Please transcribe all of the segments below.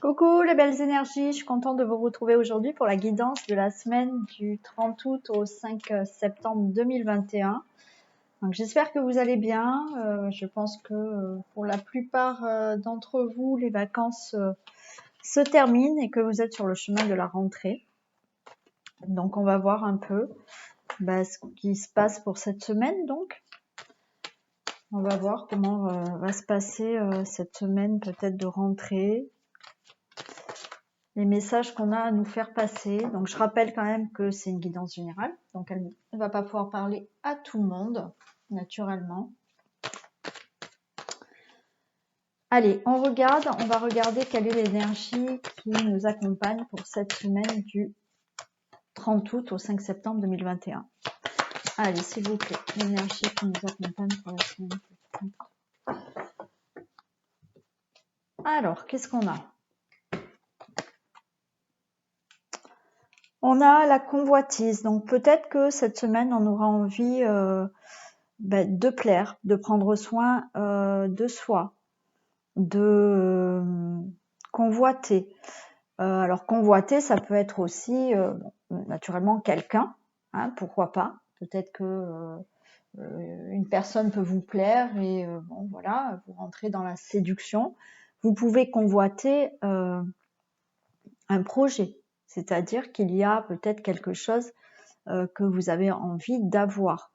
Coucou les belles énergies, je suis contente de vous retrouver aujourd'hui pour la guidance de la semaine du 30 août au 5 septembre 2021. Donc j'espère que vous allez bien. Je pense que pour la plupart d'entre vous, les vacances se terminent et que vous êtes sur le chemin de la rentrée. Donc on va voir un peu ce qui se passe pour cette semaine. Donc on va voir comment va se passer cette semaine peut-être de rentrée. Les messages qu'on a à nous faire passer. Donc, je rappelle quand même que c'est une guidance générale. Donc, elle ne va pas pouvoir parler à tout le monde, naturellement. Allez, on va regarder quelle est l'énergie qui nous accompagne pour cette semaine du 30 août au 5 septembre 2021. Allez, s'il vous plaît, l'énergie qui nous accompagne pour la semaine du 30 août. Alors, qu'est-ce qu'on a ? On a la convoitise, donc peut-être que cette semaine, on aura envie de plaire, de prendre soin de soi, de convoiter. Alors convoiter, ça peut être aussi naturellement quelqu'un, hein, pourquoi pas. Peut-être que une personne peut vous plaire et bon voilà, vous rentrez dans la séduction. Vous pouvez convoiter un projet. C'est-à-dire qu'il y a peut-être quelque chose que vous avez envie d'avoir.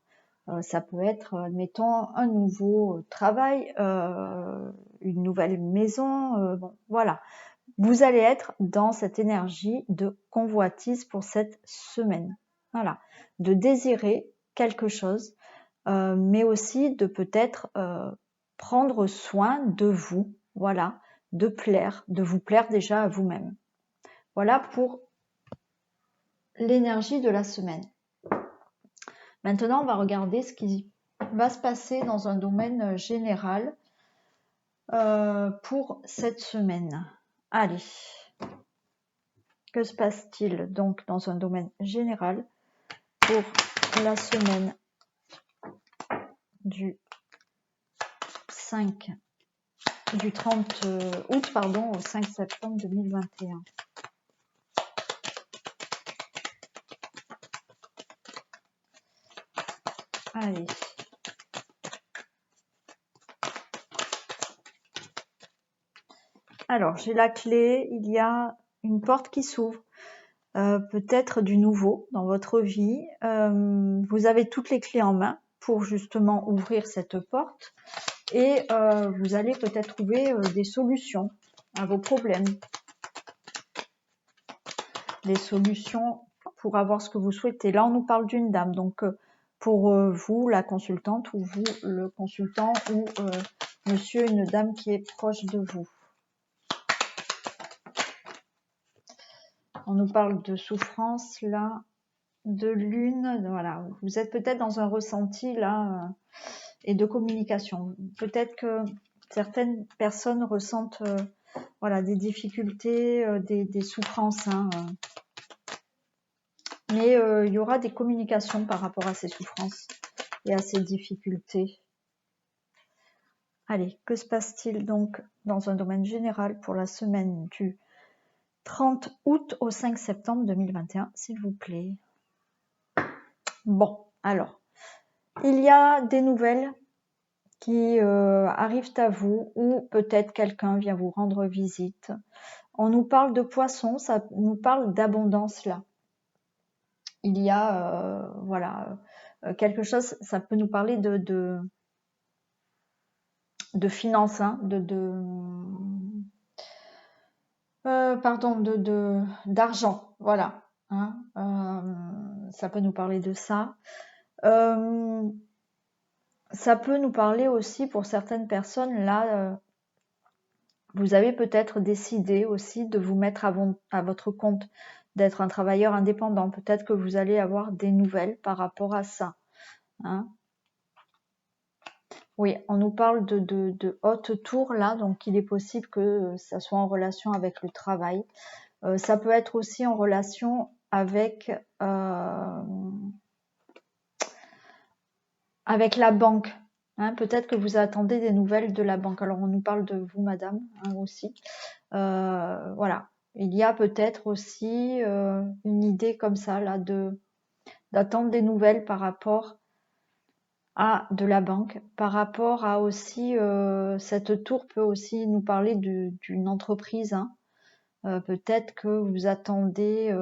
Ça peut être, admettons, un nouveau travail, une nouvelle maison, bon, voilà. Vous allez être dans cette énergie de convoitise pour cette semaine. Voilà. De désirer quelque chose, mais aussi de peut-être prendre soin de vous, voilà, de vous plaire déjà à vous-même. Voilà pour l'énergie de la semaine. Maintenant, on va regarder ce qui va se passer dans un domaine général pour cette semaine. Allez, que se passe-t-il donc dans un domaine général pour la semaine du 30 août au 5 septembre 2021. Allez. Alors, j'ai la clé, il y a une porte qui s'ouvre, peut-être du nouveau dans votre vie. Vous avez toutes les clés en main pour justement ouvrir cette porte et vous allez peut-être trouver des solutions à vos problèmes. Des solutions pour avoir ce que vous souhaitez. Là, on nous parle d'une dame, donc pour vous, la consultante, ou vous, le consultant, ou monsieur, une dame qui est proche de vous. On nous parle de souffrance, là, de lune, voilà. Vous êtes peut-être dans un ressenti, là, et de communication. Peut-être que certaines personnes ressentent voilà, des difficultés, des souffrances, hein, mais il y aura des communications par rapport à ces souffrances et à ces difficultés. Allez, que se passe-t-il donc dans un domaine général pour la semaine du 30 août au 5 septembre 2021, s'il vous plaît? Bon, alors, il y a des nouvelles qui arrivent à vous ou peut-être quelqu'un vient vous rendre visite. On nous parle de poissons, ça nous parle d'abondance là. Il y a voilà quelque chose, ça peut nous parler de finances, hein, d'argent, voilà. Hein, ça peut nous parler de ça. Ça peut nous parler aussi pour certaines personnes là. Vous avez peut-être décidé aussi de vous mettre à votre compte, d'être un travailleur indépendant. Peut-être que vous allez avoir des nouvelles par rapport à ça. Hein. Oui, on nous parle de haute tour là, donc il est possible que ça soit en relation avec le travail. Ça peut être aussi en relation avec la banque. Hein, peut-être que vous attendez des nouvelles de la banque. Alors, on nous parle de vous, madame, hein, aussi. Voilà. Il y a peut-être aussi une idée comme ça, là, d'attendre des nouvelles par rapport à de la banque, par rapport à aussi, cette tour peut aussi nous parler d'une entreprise, hein. Peut-être que vous attendez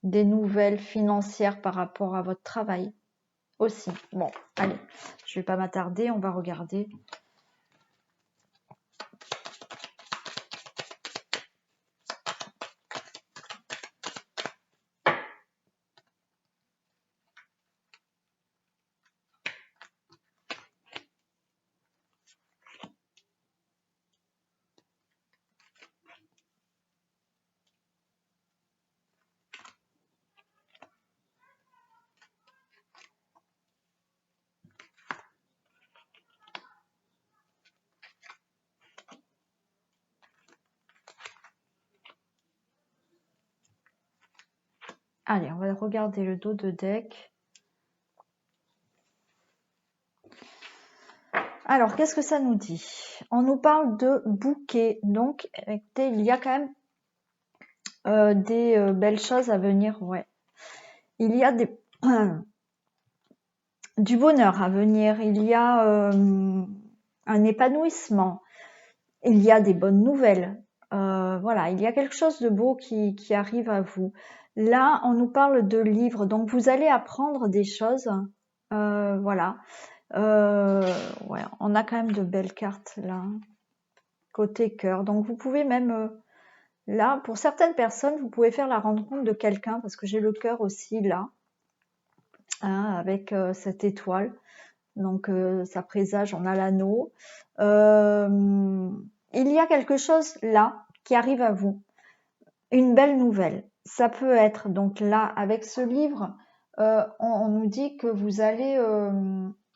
des nouvelles financières par rapport à votre travail aussi. Bon, allez, je vais pas m'attarder, on va regarder. Allez, on va regarder le dos de deck. Alors, qu'est-ce que ça nous dit? On nous parle de bouquet. Donc, écoutez, il y a quand même des belles choses à venir. Ouais. Il y a du bonheur à venir. Il y a un épanouissement. Il y a des bonnes nouvelles. Voilà, il y a quelque chose de beau qui arrive à vous. Là, on nous parle de livres. Donc, vous allez apprendre des choses. Voilà. Ouais, on a quand même de belles cartes là, côté cœur. Donc vous pouvez même, là, pour certaines personnes, vous pouvez faire la rencontre de quelqu'un, parce que j'ai le cœur aussi là, hein, avec cette étoile. Donc ça présage, on a l'anneau. Il y a quelque chose là qui arrive à vous, une belle nouvelle. Ça peut être, donc là, avec ce livre, on nous dit que vous allez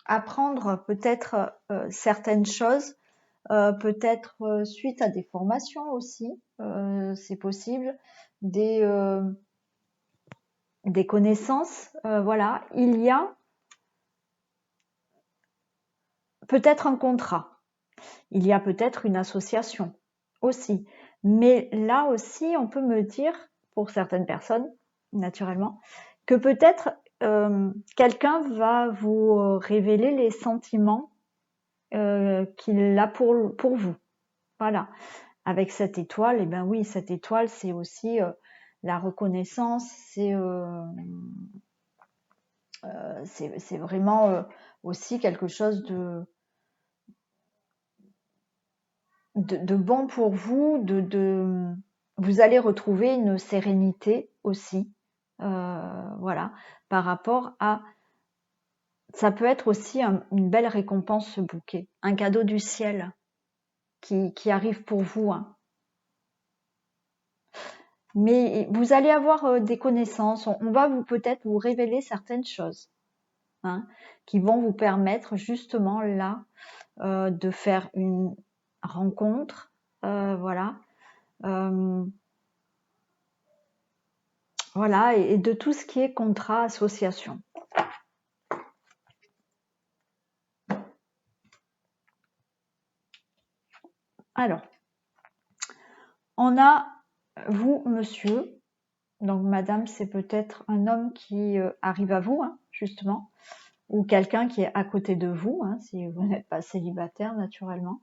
apprendre peut-être certaines choses, peut-être suite à des formations aussi, c'est possible, des connaissances, voilà. Il y a peut-être un contrat, il y a peut-être une association aussi. Mais là aussi, on peut me dire, pour certaines personnes, naturellement, que peut-être quelqu'un va vous révéler les sentiments qu'il a pour vous. Voilà. Avec cette étoile, eh ben oui, cette étoile, c'est aussi la reconnaissance, c'est vraiment aussi quelque chose de bon pour vous, vous allez retrouver une sérénité aussi, voilà, par rapport à, ça peut être aussi une belle récompense, ce bouquet, un cadeau du ciel qui arrive pour vous, hein. Mais vous allez avoir des connaissances, on va peut-être vous révéler certaines choses, hein, qui vont vous permettre justement là de faire une rencontre, voilà, voilà, et de tout ce qui est contrat, association. Alors, on a vous, monsieur, donc madame, c'est peut-être un homme qui arrive à vous, hein, justement, ou quelqu'un qui est à côté de vous, hein, si vous n'êtes pas célibataire, naturellement.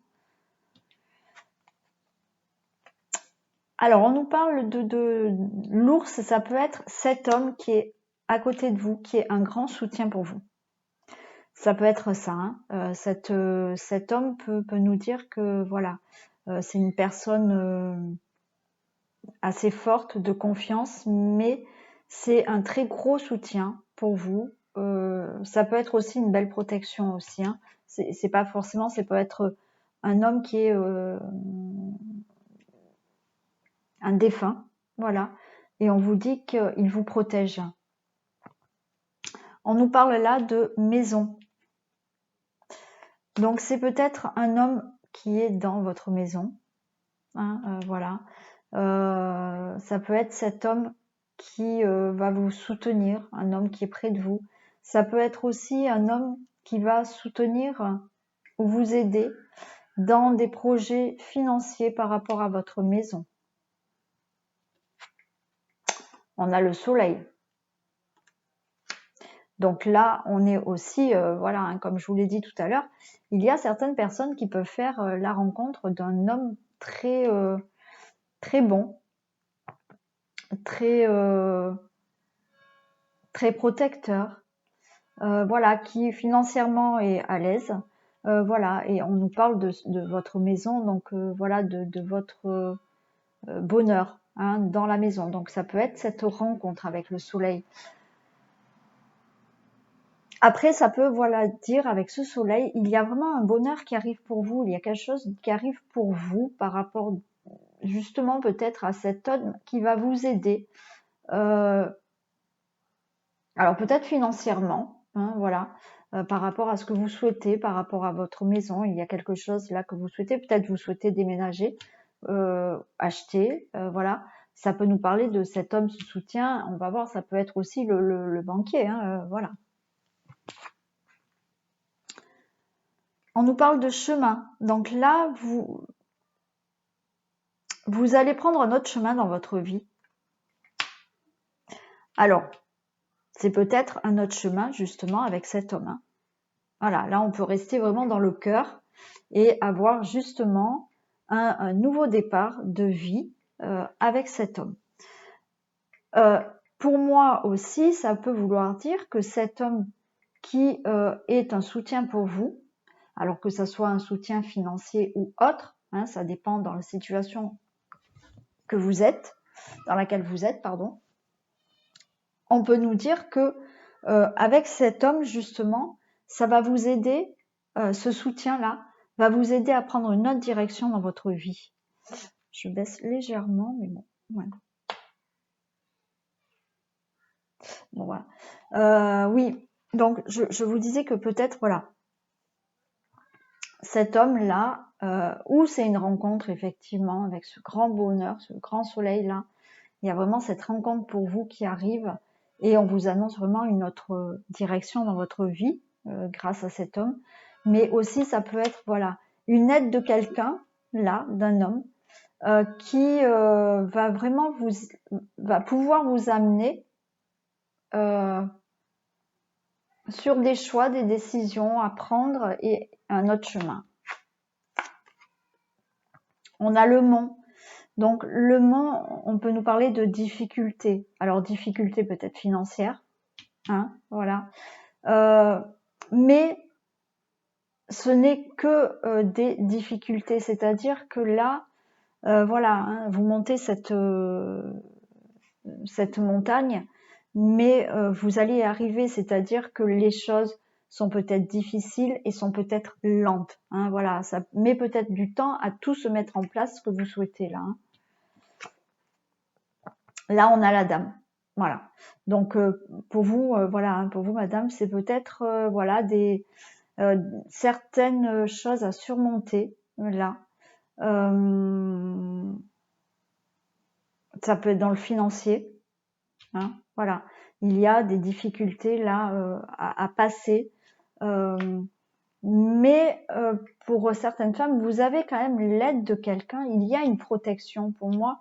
Alors, on nous parle de l'ours, ça peut être cet homme qui est à côté de vous, qui est un grand soutien pour vous. Ça peut être ça, hein. Cet homme peut nous dire que voilà, c'est une personne assez forte, de confiance, mais c'est un très gros soutien pour vous. Ça peut être aussi une belle protection aussi, hein. C'est pas forcément, ça peut être un homme qui est un défunt, voilà, et on vous dit qu'il vous protège. On nous parle là de maison. Donc c'est peut-être un homme qui est dans votre maison, hein, voilà. Ça peut être cet homme qui va vous soutenir, un homme qui est près de vous. Ça peut être aussi un homme qui va soutenir ou vous aider dans des projets financiers par rapport à votre maison. On a le soleil. Donc là, on est aussi, voilà, hein, comme je vous l'ai dit tout à l'heure, il y a certaines personnes qui peuvent faire la rencontre d'un homme très, très bon, très, très protecteur, voilà, qui financièrement est à l'aise. Voilà, et on nous parle de votre maison, donc voilà, de votre bonheur, hein, dans la maison. Donc ça peut être cette rencontre avec le soleil. Après, ça peut, voilà, dire avec ce soleil, il y a vraiment un bonheur qui arrive pour vous, il y a quelque chose qui arrive pour vous par rapport justement peut-être à cet homme qui va vous aider. Alors peut-être financièrement, hein, voilà, par rapport à ce que vous souhaitez, par rapport à votre maison, il y a quelque chose là que vous souhaitez, peut-être vous souhaitez déménager, acheter, voilà. Ça peut nous parler de cet homme sous soutien, on va voir, ça peut être aussi le banquier, hein, voilà. On nous parle de chemin. Donc là, vous allez prendre un autre chemin dans votre vie. Alors, c'est peut-être un autre chemin justement avec cet homme. Hein. Voilà, là on peut rester vraiment dans le cœur et avoir justement un nouveau départ de vie avec cet homme. Pour moi aussi, ça peut vouloir dire que cet homme qui est un soutien pour vous, alors que ça soit un soutien financier ou autre, hein, ça dépend dans la situation que vous êtes, dans laquelle vous êtes, pardon. On peut nous dire que avec cet homme justement, ça va vous aider, ce soutien-là va vous aider à prendre une autre direction dans votre vie. Je baisse légèrement, mais bon, voilà. Bon, voilà. Oui, donc je vous disais que peut-être, voilà, cet homme-là, où c'est une rencontre effectivement avec ce grand bonheur, ce grand soleil-là, il y a vraiment cette rencontre pour vous qui arrive et on vous annonce vraiment une autre direction dans votre vie grâce à cet homme. Mais aussi, ça peut être, voilà, une aide de quelqu'un, là, d'un homme, qui va vraiment va pouvoir vous amener sur des choix, des décisions à prendre et un autre chemin. On a le mont. Donc le mont, on peut nous parler de difficultés. Alors difficultés peut-être financières, hein, voilà. Mais ce n'est que des difficultés, c'est-à-dire que là, voilà, hein, vous montez cette montagne, mais vous allez y arriver, c'est-à-dire que les choses sont peut-être difficiles et sont peut-être lentes. Hein, voilà, ça met peut-être du temps à tout se mettre en place ce que vous souhaitez là. Hein. Là, on a la dame. Voilà. Donc pour vous, voilà, hein, pour vous, madame, c'est peut-être voilà certaines choses à surmonter là. Ça peut être dans le financier. Hein, voilà. Il y a des difficultés là à passer. Mais pour certaines femmes, vous avez quand même l'aide de quelqu'un. Il y a une protection. Pour moi,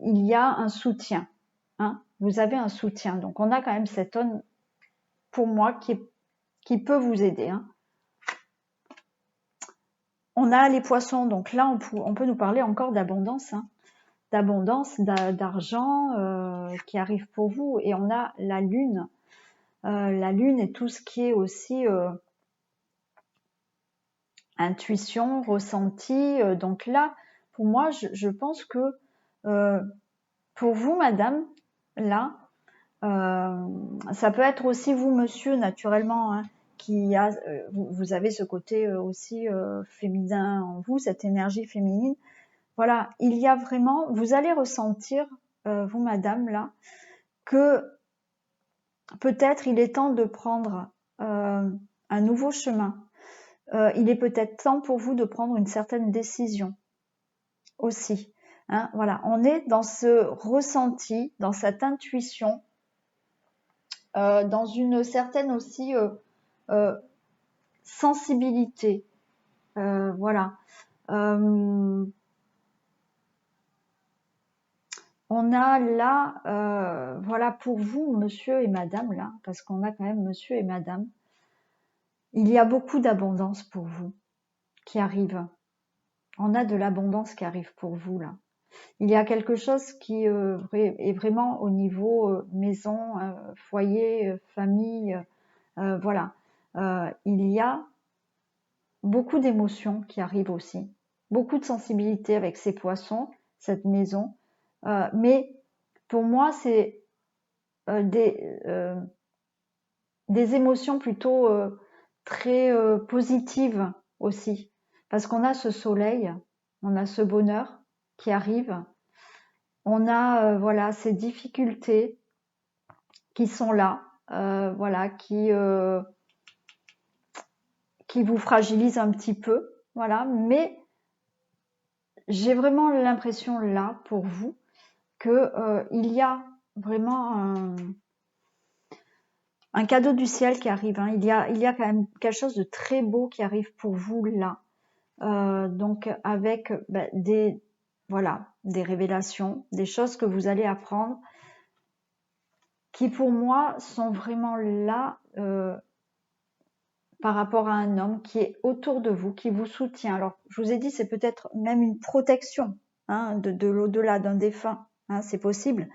il y a un soutien. Hein, vous avez un soutien. Donc, on a quand même cet homme, pour moi, qui peut vous aider. Hein. On a les poissons. Donc là, on peut nous parler encore d'abondance. Hein. D'abondance, d'argent qui arrive pour vous. Et on a la lune. La lune et tout ce qui est aussi intuition, ressenti. Donc là, pour moi, je pense que pour vous, madame, là, ça peut être aussi vous, monsieur, naturellement, hein, qui a, vous avez ce côté aussi féminin en vous, cette énergie féminine. Voilà, il y a vraiment, vous allez ressentir, vous, madame, là, que peut-être il est temps de prendre un nouveau chemin. Il est peut-être temps pour vous de prendre une certaine décision aussi. Hein, voilà, on est dans ce ressenti, dans cette intuition, dans une certaine aussi sensibilité. Voilà. On a là, voilà, pour vous, monsieur et madame, là, parce qu'on a quand même monsieur et madame, il y a beaucoup d'abondance pour vous qui arrive. On a de l'abondance qui arrive pour vous, là. Il y a quelque chose qui est vraiment au niveau maison, foyer, famille, voilà. Il y a beaucoup d'émotions qui arrivent aussi, beaucoup de sensibilité avec ces poissons, cette maison. Mais pour moi, c'est des émotions plutôt très positives aussi, parce qu'on a ce soleil, on a ce bonheur qui arrive, on a voilà ces difficultés qui sont là, voilà, qui vous fragilisent un petit peu, voilà, mais j'ai vraiment l'impression là pour vous que il y a vraiment un cadeau du ciel qui arrive, hein. Il y a quand même quelque chose de très beau qui arrive pour vous là, donc avec des révélations, des choses que vous allez apprendre qui pour moi sont vraiment là par rapport à un homme qui est autour de vous, qui vous soutient. Alors je vous ai dit, c'est peut-être même une protection, hein, de l'au-delà d'un défunt, hein, c'est possible,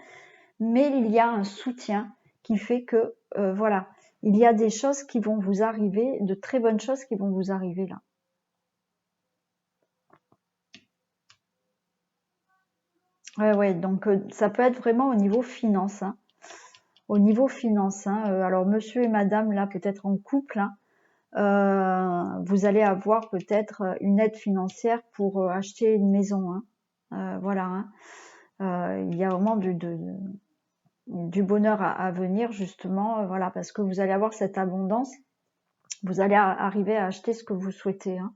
mais il y a un soutien qui fait que voilà, il y a des choses qui vont vous arriver, de très bonnes choses qui vont vous arriver là. Ouais, donc ça peut être vraiment au niveau finance, hein. Au niveau finance, hein, alors monsieur et madame là, peut-être en couple, hein, vous allez avoir peut-être une aide financière pour acheter une maison, hein. Voilà, hein. Il y a vraiment du bonheur à venir justement, voilà, parce que vous allez avoir cette abondance, vous allez arriver à acheter ce que vous souhaitez, hein.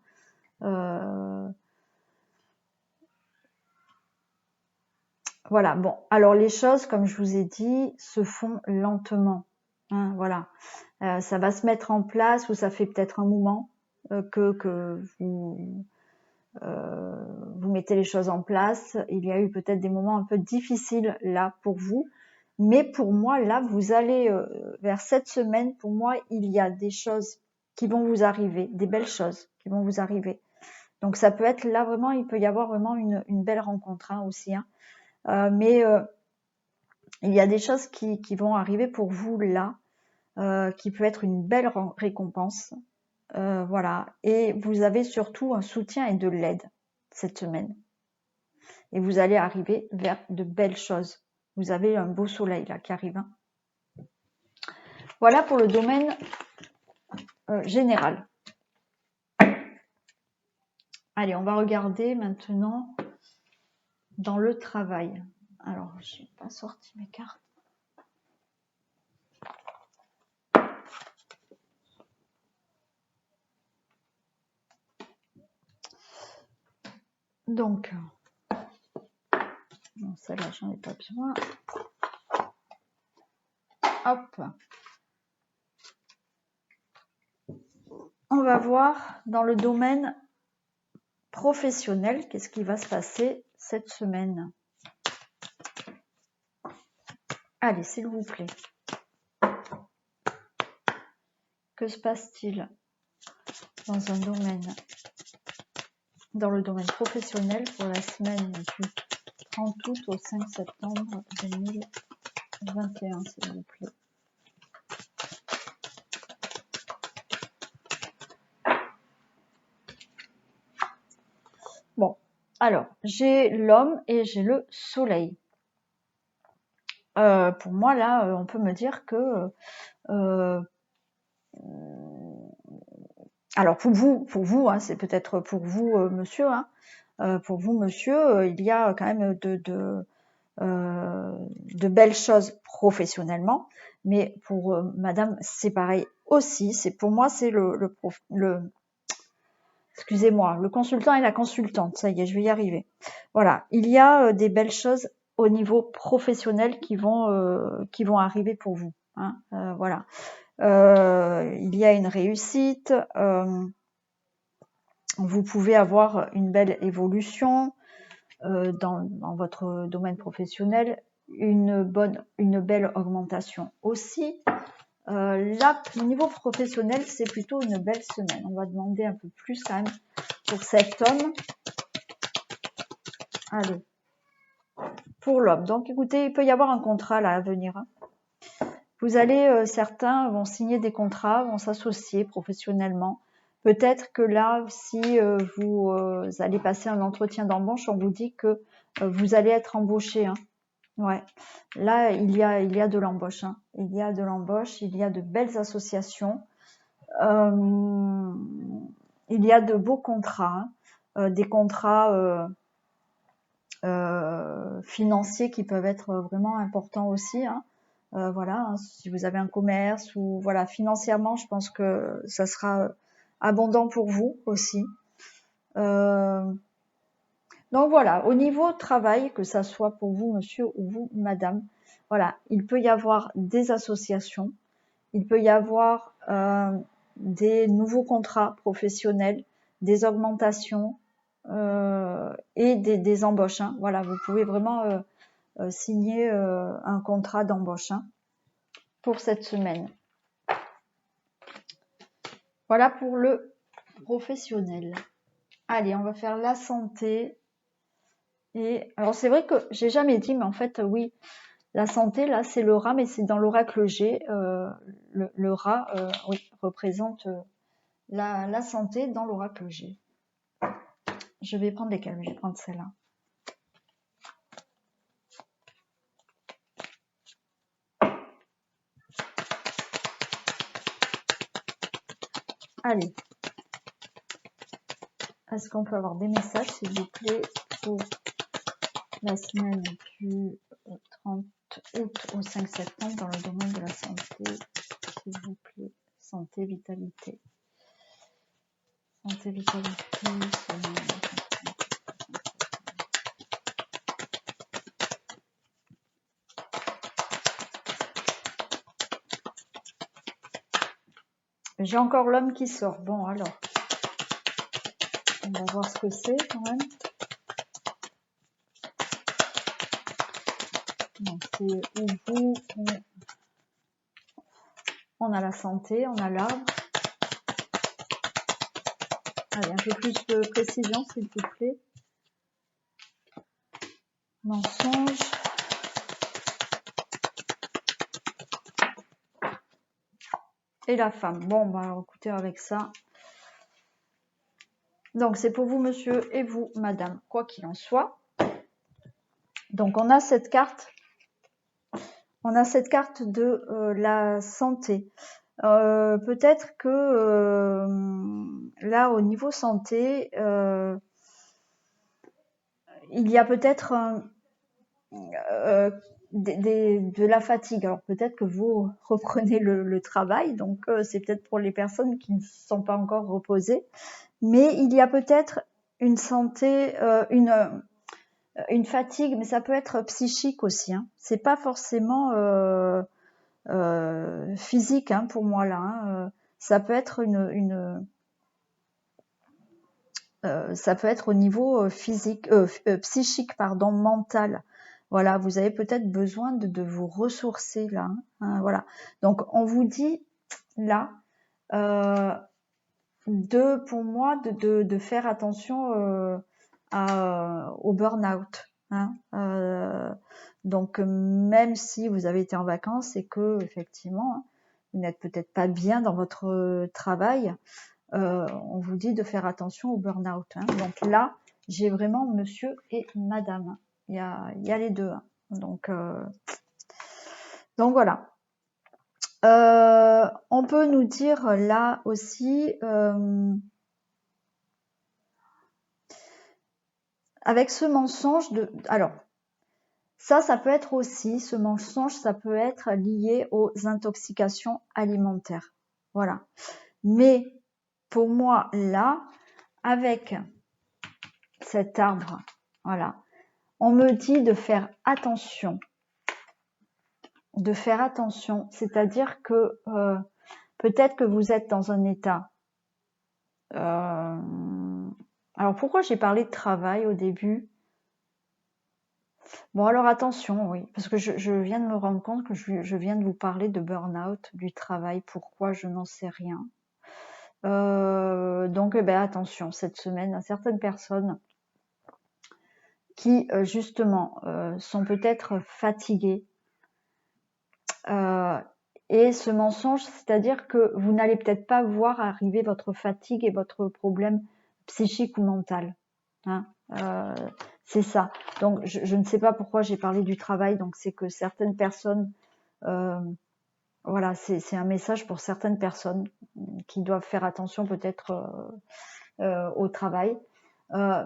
Voilà, bon, alors les choses, comme je vous ai dit, se font lentement, hein, voilà. Ça va se mettre en place, ou ça fait peut-être un moment que vous mettez les choses en place. Il y a eu peut-être des moments un peu difficiles là pour vous, mais pour moi là, vous allez vers cette semaine, pour moi, il y a des choses qui vont vous arriver, des belles choses qui vont vous arriver. Donc ça peut être là vraiment, il peut y avoir vraiment une belle rencontre, hein, aussi, hein. Mais il y a des choses qui vont arriver pour vous là, qui peut être une belle récompense. Voilà. Et vous avez surtout un soutien et de l'aide cette semaine. Et vous allez arriver vers de belles choses. Vous avez un beau soleil là qui arrive, hein. Voilà pour le domaine général. Allez, on va regarder maintenant dans le travail. Alors, je n'ai pas sorti mes cartes. Donc, bon, celle-là, j'en ai pas besoin. Hop. On va voir dans le domaine professionnel, qu'est-ce qui va se passer cette semaine. Allez, s'il vous plaît. Que se passe-t-il dans le domaine professionnel pour la semaine du 30 août au 5 septembre 2021, s'il vous plaît. Bon, alors, j'ai l'homme et j'ai le soleil. Pour moi, là, on peut me dire que alors pour vous, hein, c'est peut-être pour vous, monsieur, hein, pour vous, monsieur, il y a quand même de belles choses professionnellement, mais pour madame, c'est pareil aussi. C'est pour moi, c'est excusez-moi, le consultant et la consultante. Ça y est, je vais y arriver. Voilà, il y a des belles choses au niveau professionnel qui vont arriver pour vous, hein, voilà. il y a une réussite, vous pouvez avoir une belle évolution dans votre domaine professionnel, une belle augmentation aussi. Là, au niveau professionnel, c'est plutôt une belle semaine. On va demander un peu plus quand même pour cet homme. Allez, pour l'homme. Donc écoutez, il peut y avoir un contrat là à venir. Hein. Vous allez, certains vont signer des contrats, vont s'associer professionnellement. Peut-être que là, si vous allez passer un entretien d'embauche, on vous dit que vous allez être embauché. Hein. Ouais. Là, il y a de l'embauche. Hein. Il y a de l'embauche, il y a de belles associations. Il y a de beaux contrats. Hein. Des contrats financiers qui peuvent être vraiment importants aussi. Hein. Voilà, hein, si vous avez un commerce ou voilà, financièrement, je pense que ça sera abondant pour vous aussi. Donc voilà, au niveau travail, que ça soit pour vous, monsieur, ou vous, madame, voilà, il peut y avoir des associations, il peut y avoir des nouveaux contrats professionnels, des augmentations et des embauches. Hein. Voilà, vous pouvez vraiment signer un contrat d'embauche. Hein. Pour cette semaine. Voilà pour le professionnel. Allez, on va faire la santé. Et alors c'est vrai que j'ai jamais dit, mais en fait oui, la santé là c'est le rat, mais c'est dans l'oracle G. Le rat, oui, représente la santé dans l'oracle G. Je vais prendre lesquelles? Je vais prendre celle-là. Allez. Est-ce qu'on peut avoir des messages, s'il vous plaît, pour la semaine du 30 août au 5 septembre dans le domaine de la santé, s'il vous plaît. Santé, vitalité. Santé, vitalité. J'ai encore l'homme qui sort. Bon, alors. On va voir ce que c'est quand même. Donc, c'est où vous, on a la santé, on a l'arbre. Allez, un peu plus de précision, s'il vous plaît. Mensonge. Et la femme. Bon, bah, alors, écoutez, avec ça. Donc, c'est pour vous, monsieur, et vous, madame, quoi qu'il en soit. Donc, on a cette carte. On a cette carte de la santé. Peut-être que là, au niveau santé, il y a peut-être de la fatigue. Alors peut-être que vous reprenez le travail, donc c'est peut-être pour les personnes qui ne sont pas encore reposées, mais il y a peut-être une santé, une fatigue, mais ça peut être psychique aussi. Hein. C'est pas forcément physique hein, pour moi là. Hein. Ça peut être ça peut être au niveau physique, psychique, pardon, mental. Voilà, vous avez peut-être besoin de vous ressourcer là. Hein, voilà. Donc on vous dit là pour moi de faire attention au burn-out. Hein, donc même si vous avez été en vacances et que effectivement hein, vous n'êtes peut-être pas bien dans votre travail, on vous dit de faire attention au burn-out. Hein. Donc là, j'ai vraiment monsieur et madame. Il y a les deux. Hein. Donc voilà. On peut nous dire là aussi, avec ce mensonge alors, ça peut être aussi, ce mensonge, ça peut être lié aux intoxications alimentaires. Voilà. Mais pour moi, là, avec cet arbre, voilà, on me dit de faire attention. De faire attention, c'est-à-dire que peut-être que vous êtes dans un état. Alors pourquoi j'ai parlé de travail au début? Bon alors attention, oui, parce que je viens de me rendre compte que je viens de vous parler de burn-out, du travail. Pourquoi? Je n'en sais rien. Donc attention, cette semaine, à certaines personnes qui justement sont peut-être fatiguées. Et ce mensonge, c'est-à-dire que vous n'allez peut-être pas voir arriver votre fatigue et votre problème psychique ou mental. Hein. C'est ça. Donc je ne sais pas pourquoi j'ai parlé du travail. Donc c'est que certaines personnes, voilà, c'est un message pour certaines personnes qui doivent faire attention peut-être au travail.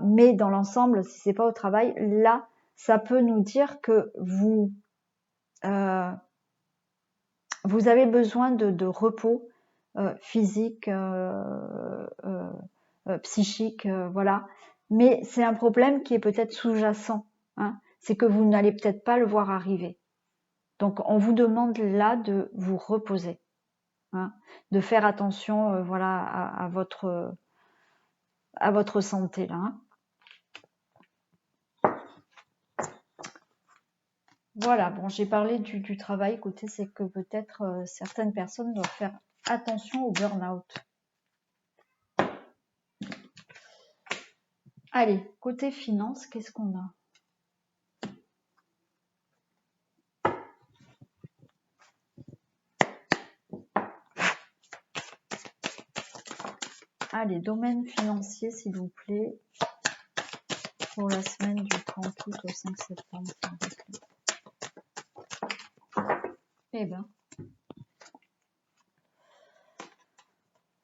Mais dans l'ensemble, si c'est pas au travail, là, ça peut nous dire que vous avez besoin de repos physique, psychique, voilà. Mais c'est un problème qui est peut-être sous-jacent. Hein. C'est que vous n'allez peut-être pas le voir arriver. Donc, on vous demande là de vous reposer, hein, de faire attention, voilà, à votre santé là. Hein. Voilà, bon, j'ai parlé du travail. Écoutez, c'est que peut-être certaines personnes doivent faire attention au burn-out. Allez, côté finance, qu'est-ce qu'on a? Allez, domaine financier, s'il vous plaît, pour la semaine du 30 août au 5 septembre. Eh ben,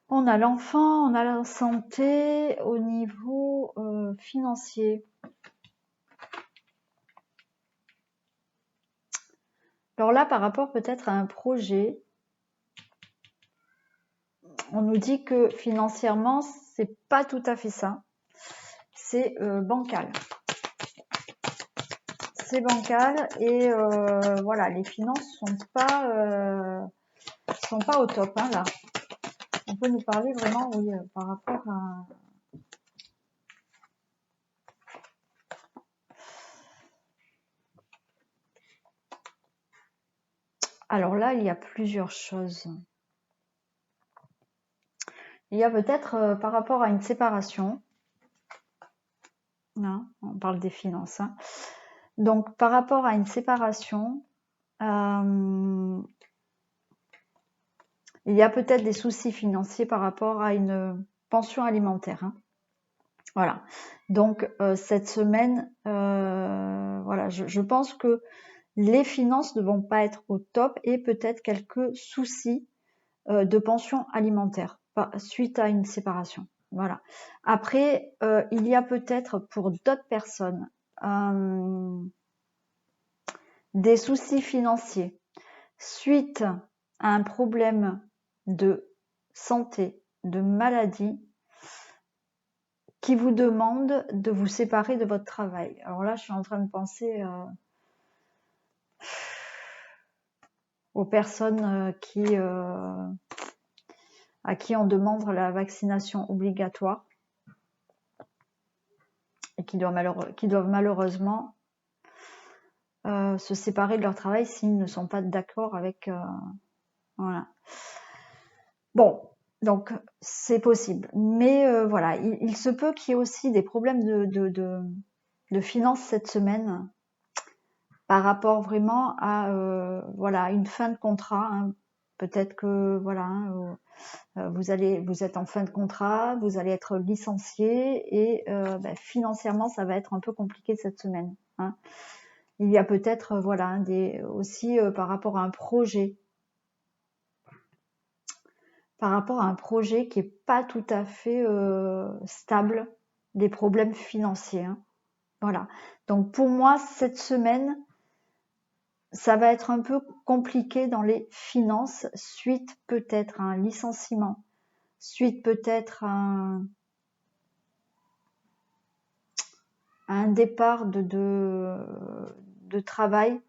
on a l'enfant, on a la santé au niveau financier. Alors là, par rapport peut-être à un projet, on nous dit que financièrement, c'est pas tout à fait ça. C'est bancal. C'est bancal et voilà, les finances sont pas au top hein, là. On peut nous parler vraiment, oui, par rapport à... Alors là, il y a plusieurs choses. Il y a peut-être par rapport à une séparation. Non, on parle des finances. Hein. Donc, par rapport à une séparation, il y a peut-être des soucis financiers par rapport à une pension alimentaire. Hein. Voilà. Donc, cette semaine, voilà, je pense que les finances ne vont pas être au top et peut-être quelques soucis de pension alimentaire suite à une séparation. Voilà. Après, il y a peut-être pour d'autres personnes des soucis financiers suite à un problème de santé, de maladie, qui vous demande de vous séparer de votre travail. Alors là, je suis en train de penser aux personnes à qui on demande la vaccination obligatoire et qui doivent malheureusement se séparer de leur travail s'ils ne sont pas d'accord avec... voilà. Bon, donc c'est possible. Mais voilà, il se peut qu'il y ait aussi des problèmes de finances cette semaine par rapport vraiment à voilà, une fin de contrat. Hein. Peut-être que voilà, hein, vous êtes en fin de contrat, vous allez être licencié et financièrement ça va être un peu compliqué cette semaine. Hein. Il y a peut-être voilà aussi par rapport à un projet, qui est pas tout à fait stable, des problèmes financiers. Hein. Voilà. Donc pour moi cette semaine, ça va être un peu compliqué dans les finances suite peut-être à un licenciement, suite peut-être à un départ de travail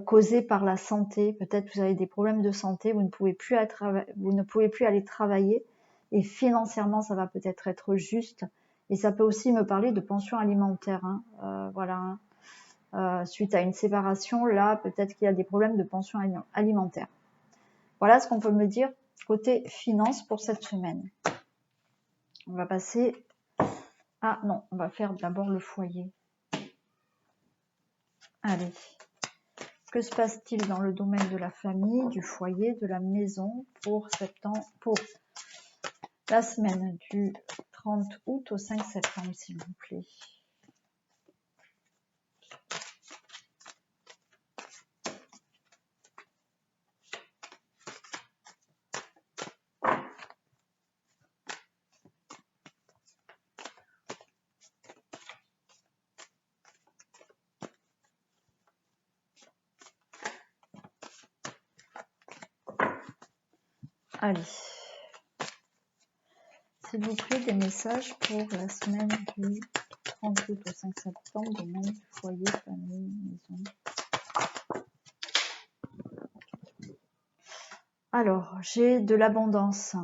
causés par la santé. Peut-être vous avez des problèmes de santé, vous ne pouvez plus aller travailler et financièrement ça va peut-être être juste. Et ça peut aussi me parler de pension alimentaire, hein. Voilà, hein. Suite à une séparation, là peut-être qu'il y a des problèmes de pension alimentaire. Voilà ce qu'on peut me dire côté finance pour cette semaine. On va passer... Ah non, on va faire d'abord le foyer. Allez. Que se passe-t-il dans le domaine de la famille, du foyer, de la maison pour la semaine du 30 août au 5 septembre, s'il vous plaît? Allez. S'il vous plaît, des messages pour la semaine du 30 août au 5 septembre, domaine du foyer, famille, maison. Alors, j'ai de l'abondance.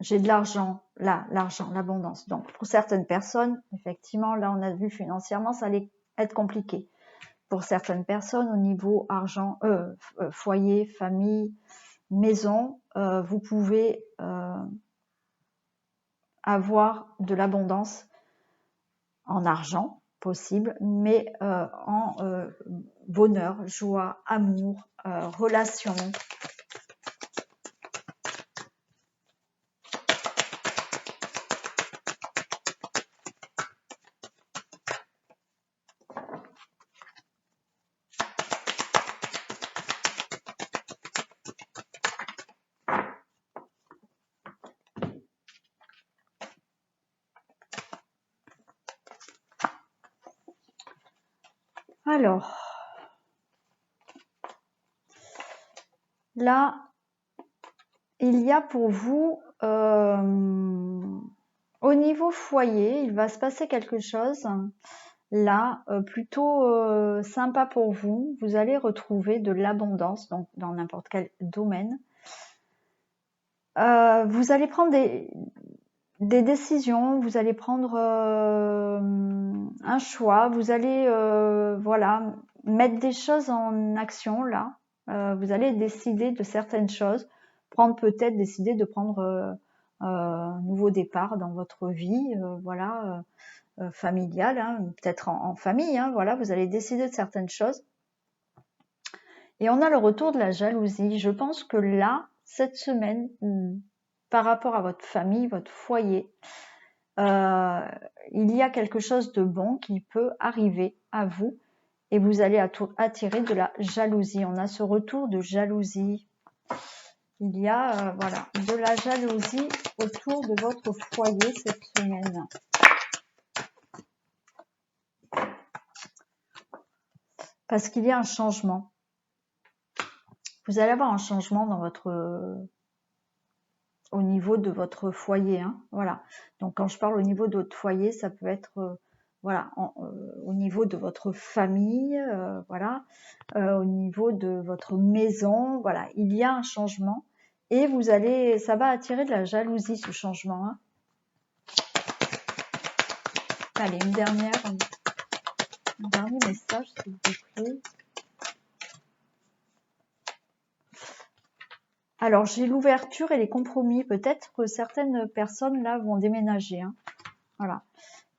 J'ai de l'argent, là, l'argent, l'abondance. Donc, pour certaines personnes, effectivement, là, on a vu financièrement, ça allait être compliqué. Pour certaines personnes, au niveau argent, foyer, famille, maison, vous pouvez avoir de l'abondance en argent, possible, mais en bonheur, joie, amour, relation. Alors, là, il y a pour vous, au niveau foyer, il va se passer quelque chose, là, plutôt sympa pour vous. Vous allez retrouver de l'abondance, donc dans n'importe quel domaine. Vous allez prendre des décisions, vous allez prendre un choix, vous allez voilà, mettre des choses en action là. Vous allez décider de certaines choses, décider de prendre un nouveau départ dans votre vie, voilà, familiale, hein, peut-être en famille, hein, voilà, vous allez décider de certaines choses. Et on a le retour de la jalousie. Je pense que là, cette semaine, par rapport à votre famille, votre foyer, il y a quelque chose de bon qui peut arriver à vous et vous allez attirer de la jalousie. On a ce retour de jalousie. Il y a voilà, de la jalousie autour de votre foyer cette semaine. Parce qu'il y a un changement. Vous allez avoir un changement dans au niveau de votre foyer, hein, voilà. Donc quand je parle au niveau de votre foyer, ça peut être voilà, au niveau de votre famille, voilà, au niveau de votre maison, voilà, il y a un changement et ça va attirer de la jalousie ce changement, hein. Allez, un dernier message s'il vous plaît. Alors, j'ai l'ouverture et les compromis. Peut-être que certaines personnes, là, vont déménager, hein. Voilà.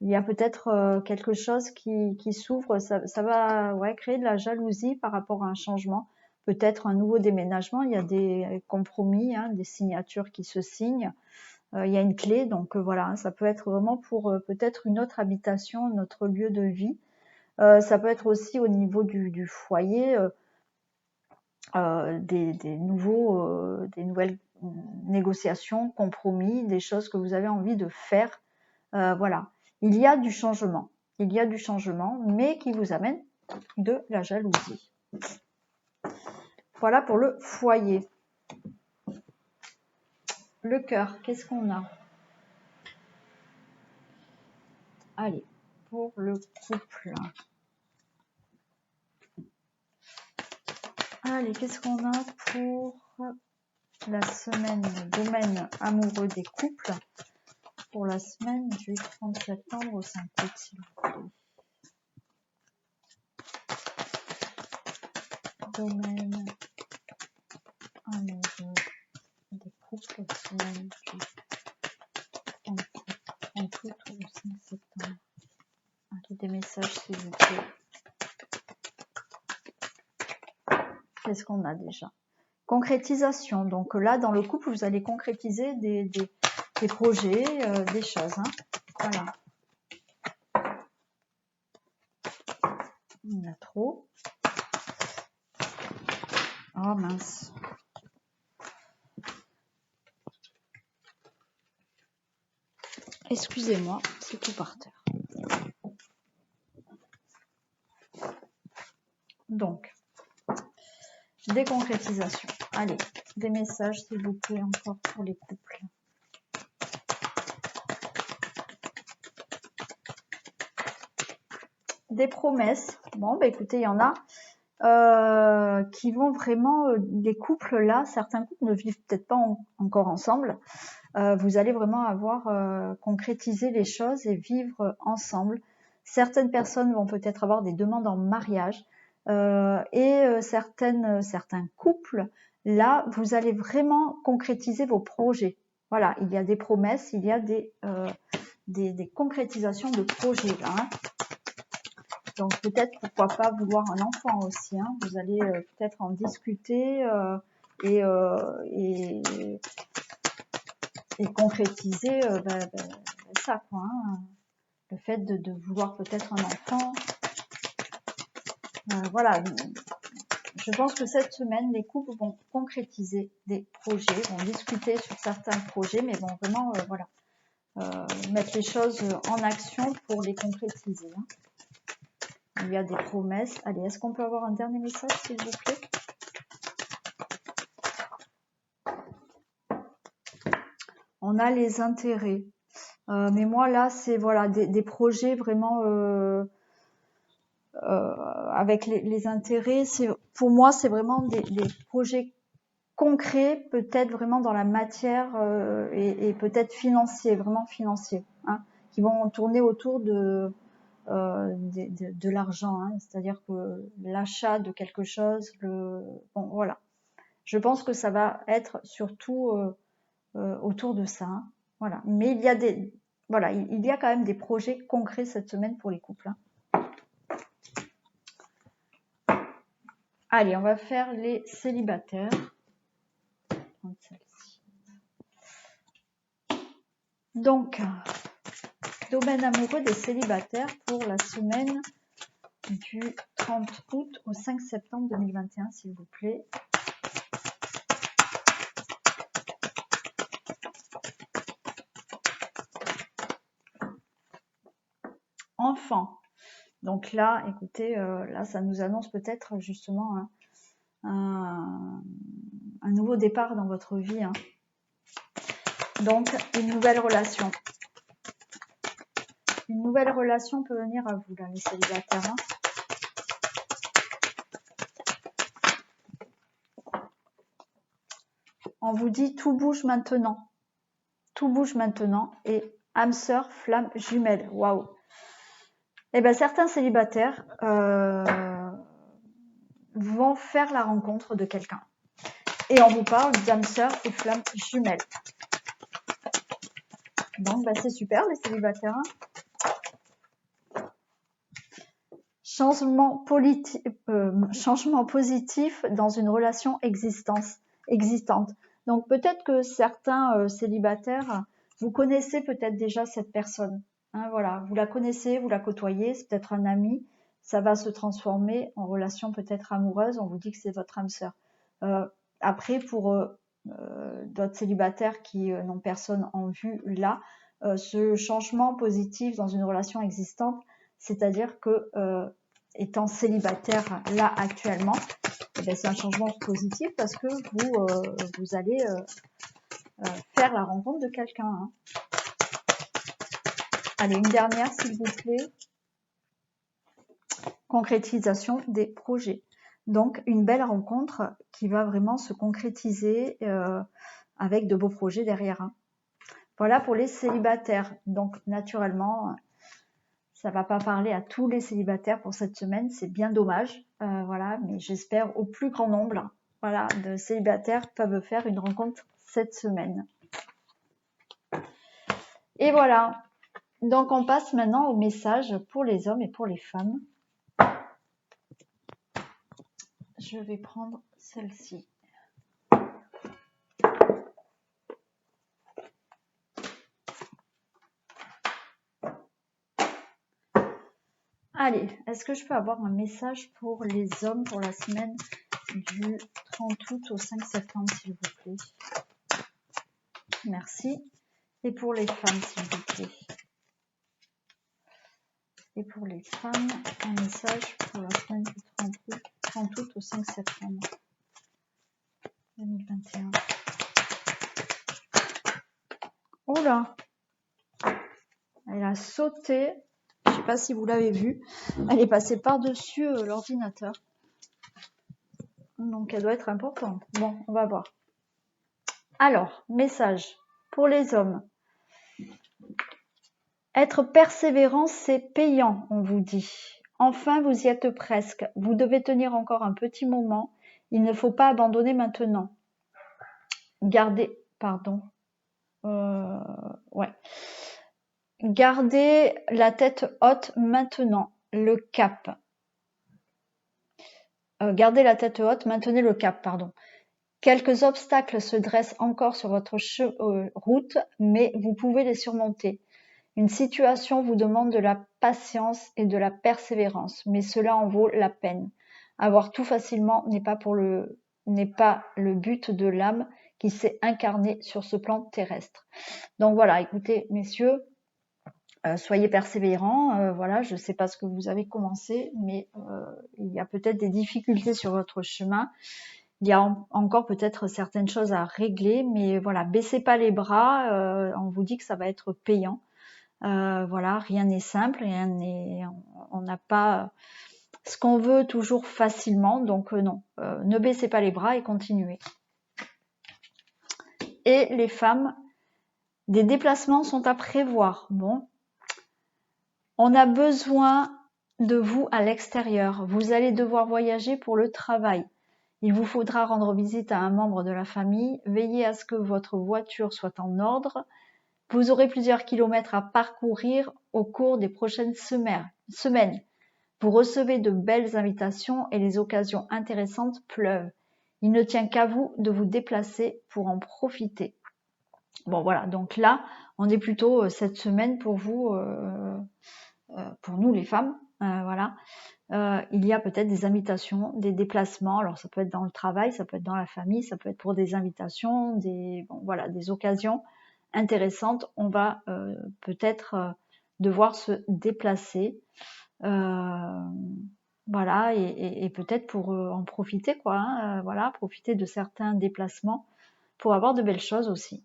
Il y a peut-être quelque chose qui s'ouvre. Ça va créer de la jalousie par rapport à un changement. Peut-être un nouveau déménagement. Il y a des compromis, hein, des signatures qui se signent. Il y a une clé. Donc, voilà. Ça peut être vraiment pour peut-être une autre habitation, notre lieu de vie. Ça peut être aussi au niveau du foyer. Des nouvelles négociations, compromis, des choses que vous avez envie de faire. Voilà, il y a du changement, mais qui vous amène de la jalousie. Voilà pour le foyer. Le cœur, qu'est-ce qu'on a? Allez, pour le couple. Allez, qu'est-ce qu'on a pour la semaine domaine amoureux des couples pour la semaine du 30 septembre au 5 août, s'il vous plaît. Domaine amoureux des couples, semaine du 30 août au 5 septembre. Allez, des messages, s'il vous plaît. Qu'est-ce qu'on a déjà? Concrétisation. Donc là, dans le couple, vous allez concrétiser des projets, des choses. Hein. Voilà. Il y en a trop. Oh mince. Excusez-moi, c'est tout par terre. Donc, des concrétisations. Allez, des messages, s'il vous plaît, encore pour les couples. Des promesses. Bon, bah écoutez, il y en a qui vont vraiment, les couples là, certains couples ne vivent peut-être pas encore ensemble. Vous allez vraiment avoir concrétisé les choses et vivre ensemble. Certaines personnes vont peut-être avoir des demandes en mariage certains couples, là, vous allez vraiment concrétiser vos projets. Voilà, il y a des promesses, il y a des concrétisations de projets là. Hein. Donc peut-être pourquoi pas vouloir un enfant aussi. Hein. Vous allez peut-être en discuter et concrétiser ça quoi. Hein. Le fait de vouloir peut-être un enfant. Voilà. Je pense que cette semaine, les couples vont concrétiser des projets, vont discuter sur certains projets, mais vont vraiment mettre les choses en action pour les concrétiser. Hein. Il y a des promesses. Allez, est-ce qu'on peut avoir un dernier message, s'il vous plaît? On a les intérêts. Mais moi, là, c'est voilà, des projets vraiment avec les intérêts. Pour moi, c'est vraiment des projets concrets, peut-être vraiment dans la matière et peut-être financier, vraiment financier, hein, qui vont tourner autour de l'argent, hein, c'est-à-dire que l'achat de quelque chose, bon voilà. Je pense que ça va être surtout autour de ça, hein, voilà. Mais il y a il y a quand même des projets concrets cette semaine pour les couples. Hein. Allez, on va faire les célibataires. Donc, domaine amoureux des célibataires pour la semaine du 30 août au 5 septembre 2021, s'il vous plaît. Enfant. Donc là, écoutez, là, ça nous annonce peut-être justement un nouveau départ dans votre vie. Hein. Donc, une nouvelle relation. Une nouvelle relation peut venir à vous, là, les célibataires. Hein. On vous dit tout bouge maintenant. Tout bouge maintenant. Et âme sœur, flamme jumelle. Waouh. Eh bien, certains célibataires vont faire la rencontre de quelqu'un. Et on vous parle d'âme sœur et flamme jumelle. Donc, c'est super, les célibataires. Hein. Changement positif dans une relation existante. Donc, peut-être que certains célibataires, vous connaissez peut-être déjà cette personne. Hein, voilà, vous la connaissez, vous la côtoyez, c'est peut-être un ami. Ça va se transformer en relation peut-être amoureuse. On vous dit que c'est votre âme sœur. Après, pour d'autres célibataires qui n'ont personne en vue là, ce changement positif dans une relation existante, c'est-à-dire que étant célibataire là actuellement, c'est un changement positif parce que vous allez faire la rencontre de quelqu'un. Hein. Allez, une dernière s'il vous plaît. Concrétisation des projets. Donc, une belle rencontre qui va vraiment se concrétiser avec de beaux projets derrière. Hein. Voilà pour les célibataires. Donc, naturellement, ça va pas parler à tous les célibataires pour cette semaine. C'est bien dommage. Voilà, mais j'espère au plus grand nombre voilà, de célibataires peuvent faire une rencontre cette semaine. Et voilà. Donc, on passe maintenant au message pour les hommes et pour les femmes. Je vais prendre celle-ci. Allez, est-ce que je peux avoir un message pour les hommes pour la semaine du 30 août au 5 septembre, s'il vous plaît? Merci. Et pour les femmes, s'il vous plaît. Et pour les femmes, un message pour la semaine du 30 août au 5 septembre 2021. Oh là! Elle a sauté. Je ne sais pas si vous l'avez vu. Elle est passée par-dessus l'ordinateur. Donc, elle doit être importante. Bon, on va voir. Alors, message pour les hommes. Être persévérant, c'est payant, on vous dit. Enfin, vous y êtes presque. Vous devez tenir encore un petit moment. Il ne faut pas abandonner maintenant. Gardez la tête haute maintenant. Le cap. Gardez la tête haute, maintenez le cap, pardon. Quelques obstacles se dressent encore sur votre route, mais vous pouvez les surmonter. Une situation vous demande de la patience et de la persévérance, mais cela en vaut la peine. Avoir tout facilement n'est pas le but de l'âme qui s'est incarnée sur ce plan terrestre. Donc voilà, écoutez, messieurs, soyez persévérants. Voilà, je ne sais pas ce que vous avez commencé, mais il y a peut-être des difficultés sur votre chemin. Il y a encore peut-être certaines choses à régler, mais voilà, baissez pas les bras. On vous dit que ça va être payant. Voilà, rien n'est simple, on n'a pas ce qu'on veut toujours facilement, donc non, ne baissez pas les bras et continuez. Et les femmes, des déplacements sont à prévoir. Bon, on a besoin de vous à l'extérieur. Vous allez devoir voyager pour le travail. Il vous faudra rendre visite à un membre de la famille. Veillez à ce que votre voiture soit en ordre. Vous aurez plusieurs kilomètres à parcourir au cours des prochaines semaines. Vous recevez de belles invitations et les occasions intéressantes pleuvent. Il ne tient qu'à vous de vous déplacer pour en profiter. Bon voilà, donc là, on est plutôt cette semaine pour vous, pour nous les femmes, voilà. Il y a peut-être des invitations, des déplacements. Alors ça peut être dans le travail, ça peut être dans la famille, ça peut être pour des invitations, des occasions intéressantes. On va peut-être devoir se déplacer, voilà, et peut-être pour en profiter, quoi. Hein, voilà, profiter de certains déplacements pour avoir de belles choses aussi.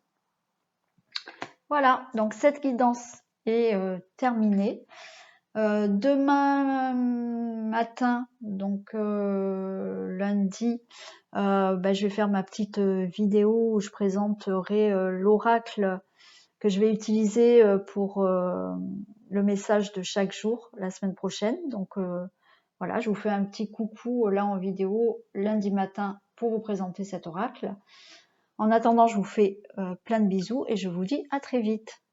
Voilà, donc cette guidance est terminée. Demain matin, donc lundi, je vais faire ma petite vidéo où je présenterai l'oracle que je vais utiliser pour le message de chaque jour la semaine prochaine. Donc voilà, je vous fais un petit coucou là en vidéo lundi matin pour vous présenter cet oracle. En attendant, je vous fais plein de bisous et je vous dis à très vite.